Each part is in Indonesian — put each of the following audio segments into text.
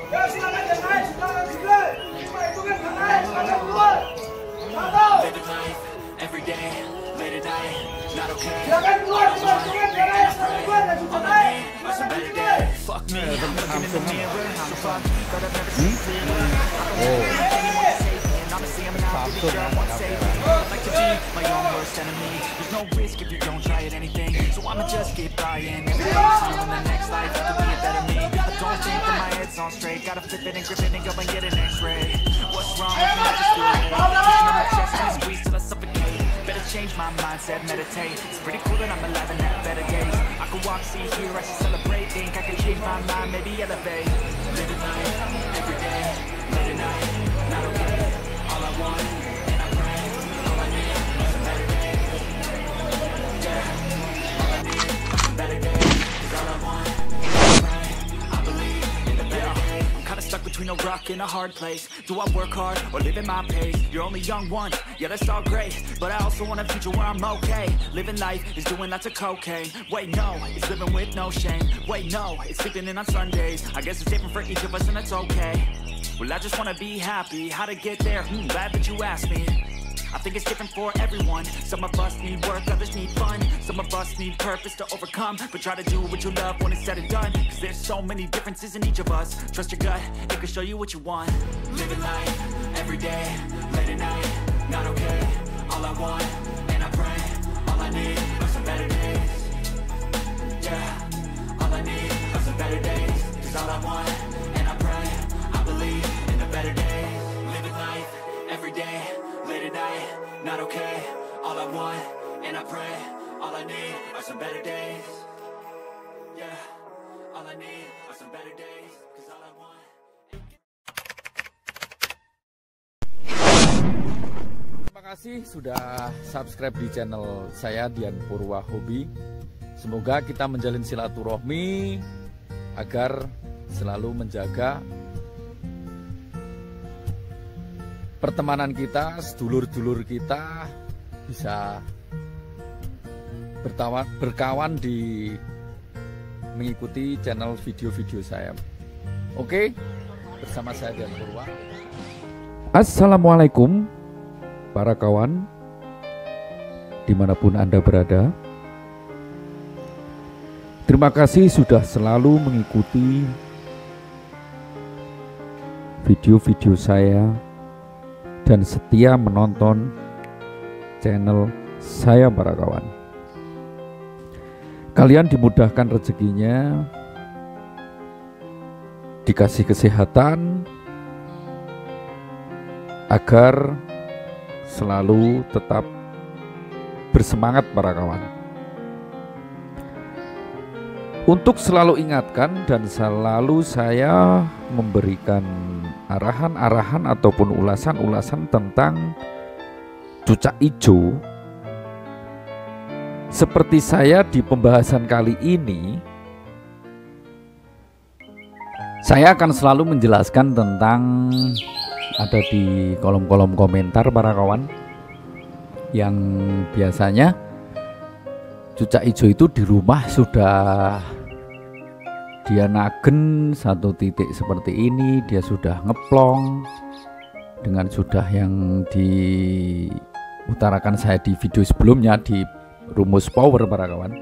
Ya silakan yang naik, silakan juga. Lima itu kan yang naik, silakan keluar. Satu. Silakan keluar, silakan keluar, yang naik, silakan keluar, dan juga naik. Silakan juga. Fuck me, I'm looking in the mirror, I'm fucked, but I've never seen clearer. Honestly, I'm not really sure I want to say it. I like to be my own worst enemy. There's no risk if you don't try at anything, so I'ma just keep buying. Every day see you in the next life, I could be a better me. I don't think that my head's on straight, gotta flip it and grip it and go and get an x-ray. What's wrong with me? I just feel it. Pushing on my chest and I squeeze till I suffocate. Better change my mindset, meditate. It's pretty cool that I'm alive and have better days. I could walk, see, hear, I should celebrate. Think I could change my mind, maybe elevate. Living life, every day, late at night, not okay. All I want, and I pray, all I need is a better day. Yeah, all I need is a better day. 'Cause all I want, I pray, I believe in a better day. I'm kinda stuck between a rock and a hard place. Do I work hard or live at my pace? You're only young once, yeah that's all great, but I also want a future where I'm okay. Living life is doing lots of cocaine. Wait no, it's living with no shame. Wait no, it's sleeping in on Sundays. I guess it's different for each of us and that's okay. Well I just wanna be happy, how to get there, glad that you asked me. I think it's different for everyone. Some of us need work, others need fun. Some of us need purpose to overcome. But try to do what you love when it's said and done. Cause there's so many differences in each of us. Trust your gut, it can show you what you want. Living life, every day, late at night, not okay. All I want, and I pray, all I need are some better days. Yeah, all I need are some better days. Cause all I want, and I pray, I believe in a better day. Living life, every day, late at night, not okay. All I want, and I pray, all I need are some better days. Yeah, all I need are some better days. Cause all I want. Terima kasih sudah subscribe di channel saya Dian Purwa Hobi. Semoga kita menjalin silaturahmi agar selalu menjaga pertemanan kita, sedulur-dulur kita bisa berkawan di mengikuti channel video-video saya. Oke, bersama saya Dian Purwa. Assalamualaikum para kawan dimanapun Anda berada. Terima kasih sudah selalu mengikuti video-video saya dan setia menonton channel saya para kawan. Kalian dimudahkan rezekinya, dikasih kesehatan agar selalu tetap bersemangat para kawan. Untuk selalu ingatkan dan selalu saya memberikan arahan-arahan ataupun ulasan-ulasan tentang cucak hijau. Seperti saya di pembahasan kali ini, saya akan selalu menjelaskan tentang, ada di kolom-kolom komentar para kawan, yang biasanya cucak hijau itu di rumah sudah dia nagen satu titik seperti ini, dia sudah ngeplong dengan sudah yang diutarakan saya di video sebelumnya di rumus power para kawan.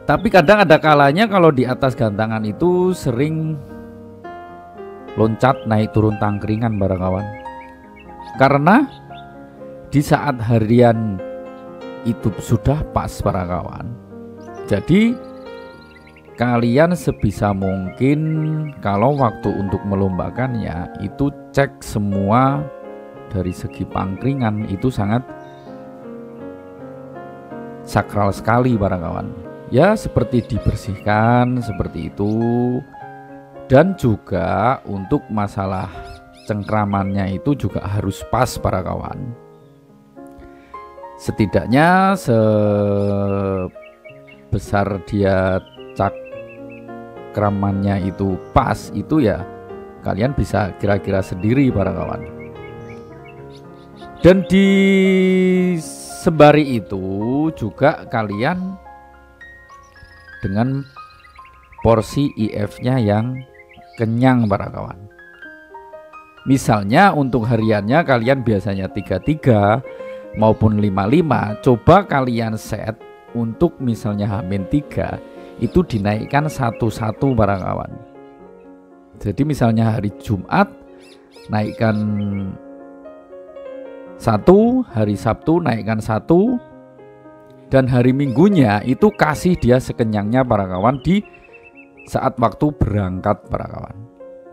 Tapi kadang ada kalanya kalau di atas gantangan itu sering loncat naik turun tangkringan para kawan. Karena di saat harian itu sudah pas para kawan. Jadi kalian sebisa mungkin kalau waktu untuk melombakannya itu cek semua dari segi pangkringan, itu sangat sakral sekali para kawan. Ya seperti dibersihkan seperti itu. Dan juga untuk masalah cengkramannya itu juga harus pas para kawan. Setidaknya sebesar dia cengkramannya itu pas, itu ya kalian bisa kira-kira sendiri para kawan. Dan di sembari itu juga kalian dengan porsi IF-nya yang kenyang para kawan. Misalnya untuk hariannya kalian biasanya 33 maupun 55, coba kalian set untuk misalnya H-3 itu dinaikkan satu-satu para kawan. Jadi misalnya hari Jumat naikkan 1, hari Sabtu naikkan 1, dan hari Minggunya itu kasih dia sekenyangnya para kawan di saat waktu berangkat para kawan.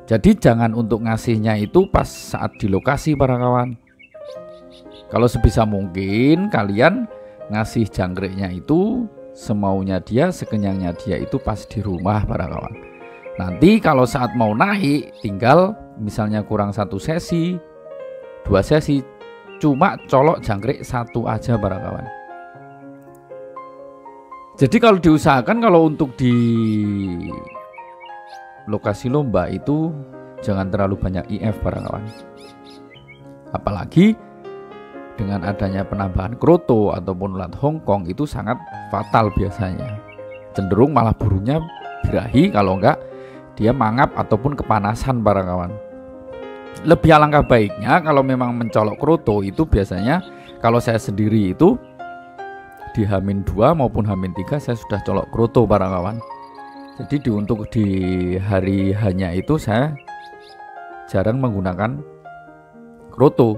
Jadi jangan untuk ngasihnya itu pas saat di lokasi para kawan. Kalau sebisa mungkin kalian ngasih jangkriknya itu semaunya dia, sekenyangnya dia itu pas di rumah para kawan. Nanti kalau saat mau naik tinggal misalnya kurang 1 sesi, 2 sesi, cuma colok jangkrik 1 aja para kawan. Jadi kalau diusahakan kalau untuk di lokasi lomba itu jangan terlalu banyak IF para kawan. Apalagi dengan adanya penambahan kroto ataupun ulat Hongkong itu sangat fatal biasanya. Cenderung malah burungnya birahi, kalau enggak dia mangap ataupun kepanasan para kawan. Lebih alangkah baiknya kalau memang mencolok kroto itu biasanya kalau saya sendiri itu di H-2 maupun H-3 saya sudah colok kroto para kawan. Jadi untuk di hari hanya itu saya jarang menggunakan kroto.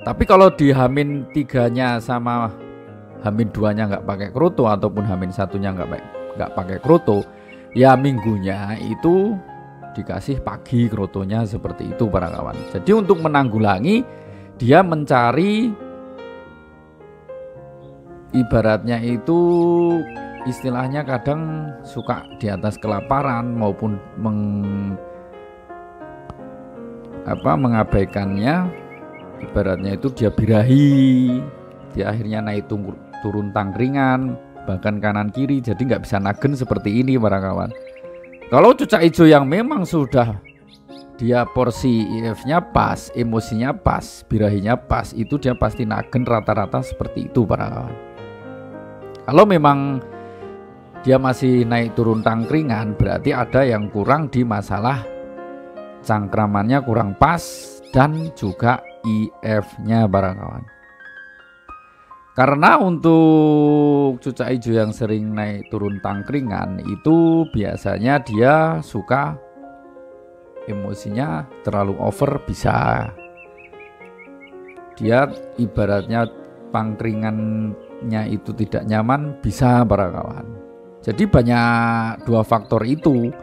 Tapi kalau di H-3-nya sama H-2-nya nggak pakai kroto ataupun H-1-nya nggak pakai kroto, ya minggunya itu dikasih pagi krotonya seperti itu para kawan. Jadi untuk menanggulangi dia mencari ibaratnya itu istilahnya kadang suka di atas kelaparan maupun mengabaikannya, ibaratnya itu dia birahi, dia akhirnya naik turun tangkringan bahkan kanan kiri, jadi nggak bisa nagen seperti ini para kawan. Kalau cucak hijau yang memang sudah dia porsi IF-nya pas, emosinya pas, birahinya pas, itu dia pasti nagen rata-rata seperti itu para kawan. Kalau memang dia masih naik turun tangkringan, berarti ada yang kurang di masalah cangkramannya kurang pas dan juga IF-nya para kawan. Karena untuk cucak hijau yang sering naik turun tangkringan itu biasanya dia suka emosinya terlalu over, bisa dia ibaratnya tangkringannya itu tidak nyaman, bisa para kawan. Jadi banyak 2 faktor itu.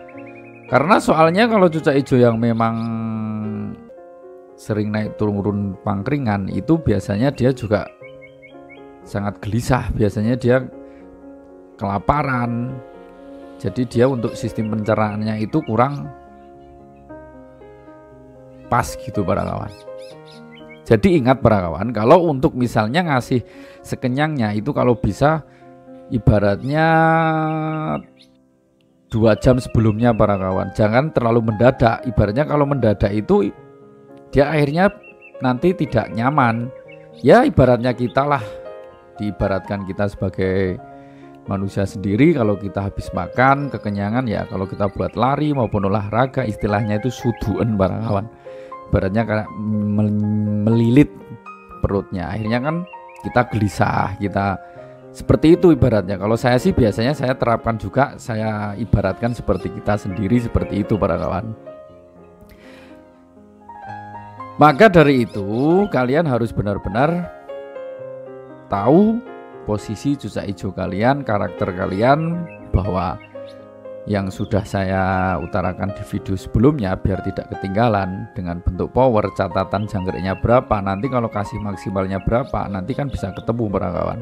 Karena soalnya kalau cucak hijau yang memang sering naik turun pangkringan itu biasanya dia juga sangat gelisah, biasanya dia kelaparan. Jadi dia untuk sistem pencernaannya itu kurang pas gitu para kawan. Jadi ingat para kawan, kalau untuk misalnya ngasih sekenyangnya itu kalau bisa ibaratnya 2 jam sebelumnya para kawan. Jangan terlalu mendadak. Ibaratnya kalau mendadak itu dia akhirnya nanti tidak nyaman. Ya ibaratnya kita lah, diibaratkan kita sebagai manusia sendiri, kalau kita habis makan kekenyangan ya kalau kita buat lari maupun olahraga istilahnya itu suduen para kawan. Ibaratnya kayak melilit perutnya, akhirnya kan kita gelisah, kita seperti itu ibaratnya. Kalau saya sih biasanya saya terapkan juga, saya ibaratkan seperti kita sendiri seperti itu para kawan. Maka dari itu kalian harus benar-benar tahu posisi cucak hijau kalian, karakter kalian, bahwa yang sudah saya utarakan di video sebelumnya biar tidak ketinggalan dengan bentuk power, catatan jangkriknya berapa, nanti kalau kasih maksimalnya berapa, nanti kan bisa ketemu para kawan.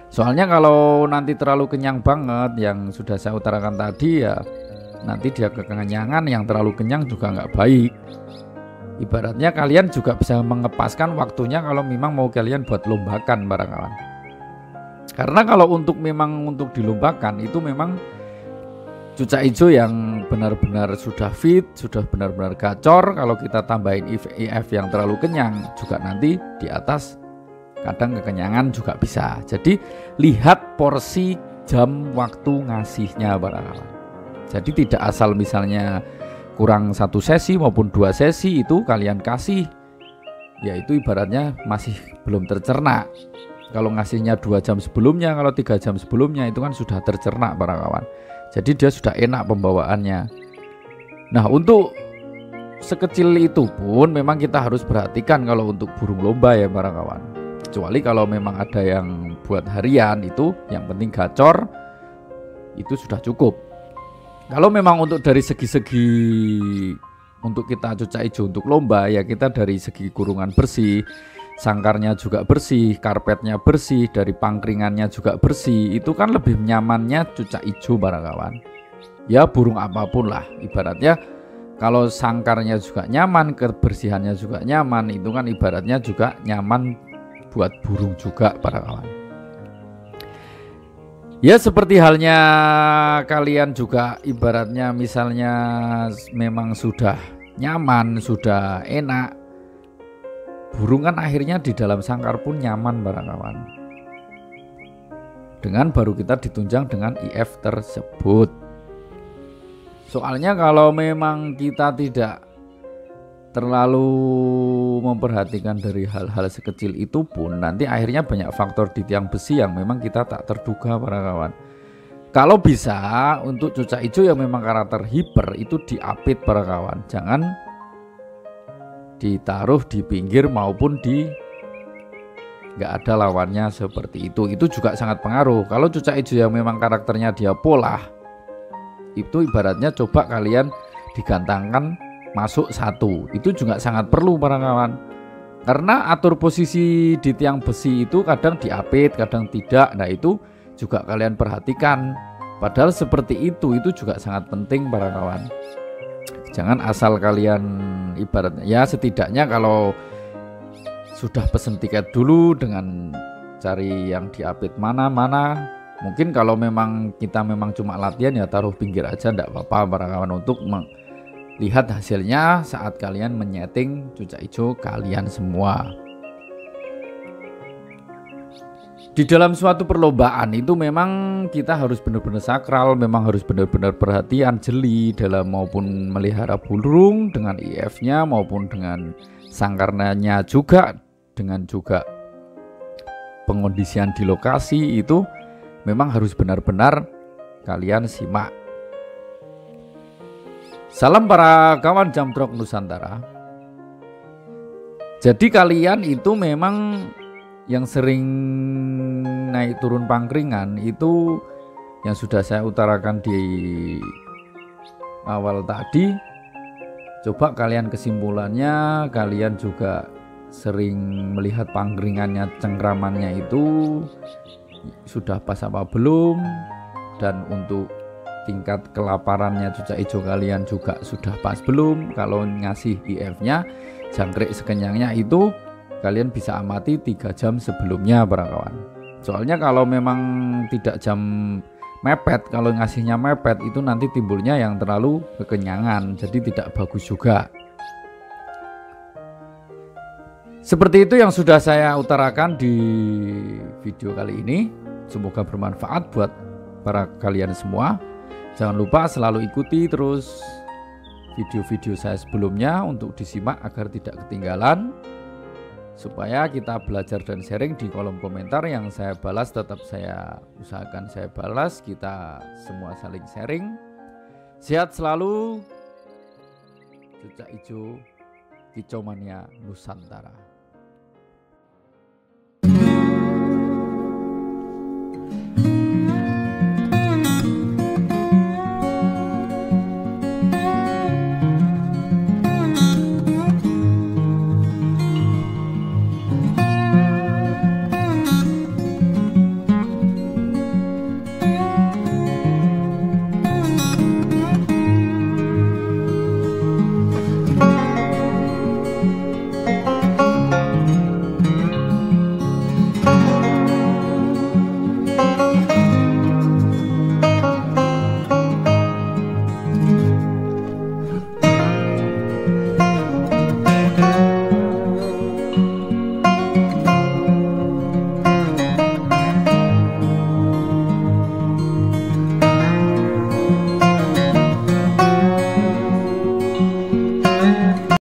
Soalnya kalau nanti terlalu kenyang banget yang sudah saya utarakan tadi ya nanti dia kekenyangan, yang terlalu kenyang juga nggak baik. Ibaratnya kalian juga bisa mengepaskan waktunya kalau memang mau kalian buat lombakan para kawan. Karena kalau untuk memang untuk dilombakan itu memang cucak hijau yang benar-benar sudah fit, sudah benar-benar gacor, kalau kita tambahin IF yang terlalu kenyang juga nanti di atas kadang kekenyangan juga bisa. Jadi lihat porsi jam waktu ngasihnya para kawan. Jadi tidak asal misalnya kurang 1 sesi maupun 2 sesi itu kalian kasih, ya itu ibaratnya masih belum tercerna. Kalau ngasihnya 2 jam sebelumnya, kalau 3 jam sebelumnya itu kan sudah tercerna para kawan. Jadi dia sudah enak pembawaannya. Nah, untuk sekecil itu pun memang kita harus perhatikan kalau untuk burung lomba ya para kawan. Kecuali kalau memang ada yang buat harian, itu yang penting gacor, itu sudah cukup. Kalau memang untuk dari segi-segi untuk kita cucak hijau untuk lomba, ya kita dari segi kurungan bersih, sangkarnya juga bersih, karpetnya bersih, dari pangkringannya juga bersih, itu kan lebih nyamannya cucak hijau para kawan. Ya burung apapun lah, ibaratnya kalau sangkarnya juga nyaman, kebersihannya juga nyaman, itu kan ibaratnya juga nyaman buat burung juga para kawan. Ya seperti halnya kalian juga ibaratnya misalnya memang sudah nyaman, sudah enak, burung kan akhirnya di dalam sangkar pun nyaman para kawan. Dengan baru kita ditunjang dengan IF tersebut. Soalnya kalau memang kita tidak terlalu memperhatikan dari hal-hal sekecil itu pun nanti akhirnya banyak faktor di tiang besi yang memang kita tak terduga para kawan. Kalau bisa untuk cucak hijau yang memang karakter hiper itu diapit para kawan, jangan ditaruh di pinggir maupun di nggak ada lawannya seperti itu juga sangat pengaruh. Kalau cucak hijau yang memang karakternya dia pola, itu ibaratnya coba kalian digantangkan masuk 1, itu juga sangat perlu para kawan, karena atur posisi di tiang besi itu kadang diapit kadang tidak. Nah itu juga kalian perhatikan, padahal seperti itu juga sangat penting para kawan. Jangan asal kalian ibaratnya ya setidaknya kalau sudah pesen tiket dulu dengan cari yang diapit mana-mana. Mungkin kalau memang kita memang cuma latihan ya taruh pinggir aja enggak apa-apa para kawan, untuk lihat hasilnya saat kalian menyeting cucak hijau kalian semua. Di dalam suatu perlombaan itu memang kita harus benar-benar sakral, memang harus benar-benar perhatian, jeli dalam maupun melihara burung dengan IF-nya maupun dengan sangkarnya juga, dengan juga pengondisian di lokasi itu memang harus benar-benar kalian simak. Salam para kawan Jamtrok Nusantara. Jadi kalian itu memang yang sering naik turun pangkringan itu yang sudah saya utarakan di awal tadi, coba kalian kesimpulannya kalian juga sering melihat pangkringannya, cengkramannya itu sudah pas apa belum, dan untuk tingkat kelaparannya cucak hijau kalian juga sudah pas belum. Kalau ngasih IF-nya jangkrik sekenyangnya itu kalian bisa amati 3 jam sebelumnya para kawan. Soalnya kalau memang tidak jam mepet, kalau ngasihnya mepet itu nanti timbulnya yang terlalu kekenyangan, jadi tidak bagus juga. Seperti itu yang sudah saya utarakan di video kali ini. Semoga bermanfaat buat para kalian semua. Jangan lupa selalu ikuti terus video-video saya sebelumnya untuk disimak agar tidak ketinggalan, supaya kita belajar dan sharing di kolom komentar. Yang saya balas tetap saya usahakan saya balas, kita semua saling sharing. Sehat selalu, cucak hijau Kicau Mania Nusantara.